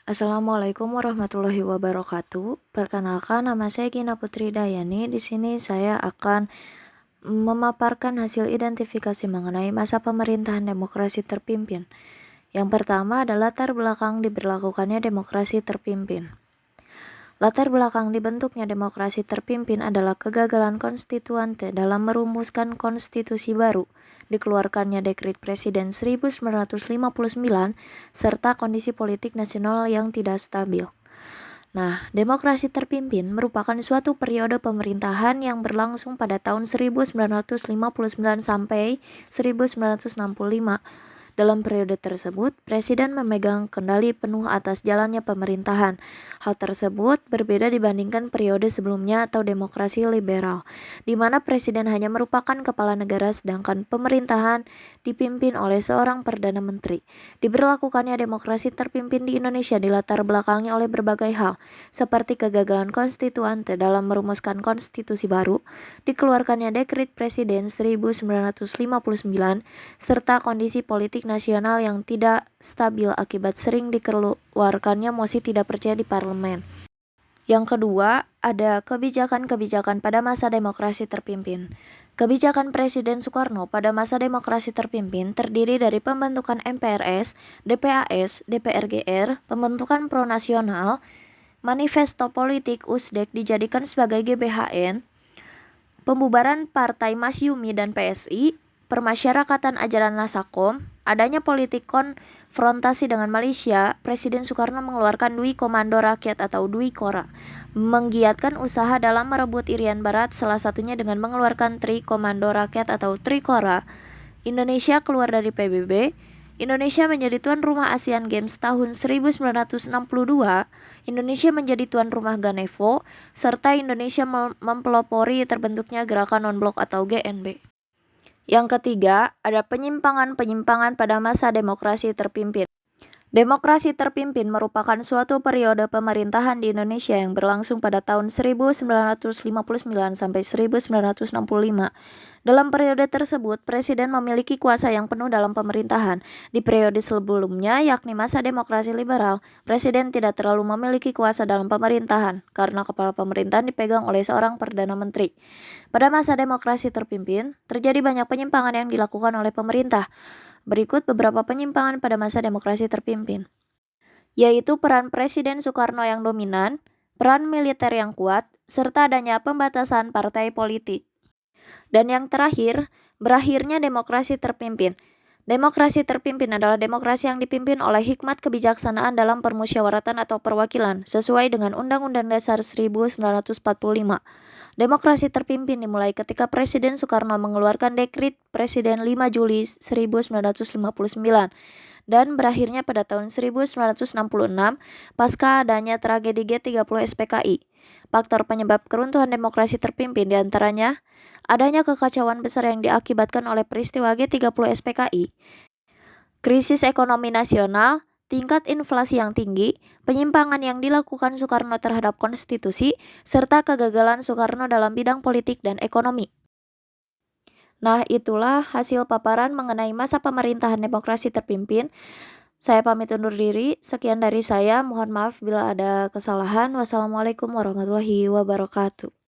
Assalamualaikum warahmatullahi wabarakatuh. Perkenalkan, nama saya Gina Putri Dayani. Di sini saya akan memaparkan hasil identifikasi mengenai masa pemerintahan demokrasi terpimpin. Yang pertama adalah latar belakang diberlakukannya demokrasi terpimpin. Latar belakang dibentuknya demokrasi terpimpin adalah kegagalan konstituante dalam merumuskan konstitusi baru, dikeluarkannya Dekret Presiden 1959, serta kondisi politik nasional yang tidak stabil. Nah, demokrasi terpimpin merupakan suatu periode pemerintahan yang berlangsung pada tahun 1959 sampai 1965. Dalam periode tersebut, Presiden memegang kendali penuh atas jalannya pemerintahan. Hal tersebut berbeda dibandingkan periode sebelumnya atau demokrasi liberal, di mana Presiden hanya merupakan kepala negara sedangkan pemerintahan dipimpin oleh seorang Perdana Menteri. Diberlakukannya demokrasi terpimpin di Indonesia dilatar belakangi oleh berbagai hal, seperti kegagalan konstituante dalam merumuskan konstitusi baru, dikeluarkannya Dekret Presiden 1959, serta kondisi politik nasional yang tidak stabil akibat sering dikeluarkannya mosi tidak percaya di parlemen. Yang kedua, ada kebijakan-kebijakan pada masa demokrasi terpimpin. Kebijakan Presiden Soekarno pada masa demokrasi terpimpin terdiri dari pembentukan MPRS, DPAS, DPRGR, pembentukan Pro Nasional, Manifesto Politik USDEK dijadikan sebagai GBHN, pembubaran Partai Masyumi dan PSI, permasyarakatan ajaran Nasakom, adanya politik konfrontasi dengan Malaysia. Presiden Soekarno mengeluarkan Dwi Komando Rakyat atau Dwi Kora, menggiatkan usaha dalam merebut Irian Barat, salah satunya dengan mengeluarkan Tri Komando Rakyat atau Trikora. Indonesia keluar dari PBB. Indonesia menjadi tuan rumah Asian Games tahun 1962, Indonesia menjadi tuan rumah Ganevo, serta Indonesia mempelopori terbentuknya Gerakan Non-Blok atau GNB. Yang ketiga, ada penyimpangan-penyimpangan pada masa demokrasi terpimpin. Demokrasi terpimpin merupakan suatu periode pemerintahan di Indonesia yang berlangsung pada tahun 1959 sampai 1965. Dalam periode tersebut, Presiden memiliki kuasa yang penuh dalam pemerintahan. Di periode sebelumnya, yakni masa demokrasi liberal, Presiden tidak terlalu memiliki kuasa dalam pemerintahan, karena kepala pemerintahan dipegang oleh seorang Perdana Menteri. Pada masa demokrasi terpimpin, terjadi banyak penyimpangan yang dilakukan oleh pemerintah. Berikut beberapa penyimpangan pada masa demokrasi terpimpin, yaitu peran Presiden Soekarno yang dominan, peran militer yang kuat, serta adanya pembatasan partai politik. Dan yang terakhir, berakhirnya demokrasi terpimpin. Demokrasi terpimpin adalah demokrasi yang dipimpin oleh hikmat kebijaksanaan dalam permusyawaratan atau perwakilan, sesuai dengan Undang-Undang Dasar 1945. Demokrasi terpimpin dimulai ketika Presiden Soekarno mengeluarkan Dekret Presiden 5 Juli 1959 dan berakhirnya pada tahun 1966 pasca adanya tragedi G30 SPKI. Faktor penyebab keruntuhan demokrasi terpimpin diantaranya adanya kekacauan besar yang diakibatkan oleh peristiwa G30 SPKI, krisis ekonomi nasional, tingkat inflasi yang tinggi, penyimpangan yang dilakukan Soekarno terhadap konstitusi, serta kegagalan Soekarno dalam bidang politik dan ekonomi. Nah, itulah hasil paparan mengenai masa pemerintahan demokrasi terpimpin. Saya pamit undur diri. Sekian dari saya. Mohon maaf bila ada kesalahan. Wassalamualaikum warahmatullahi wabarakatuh.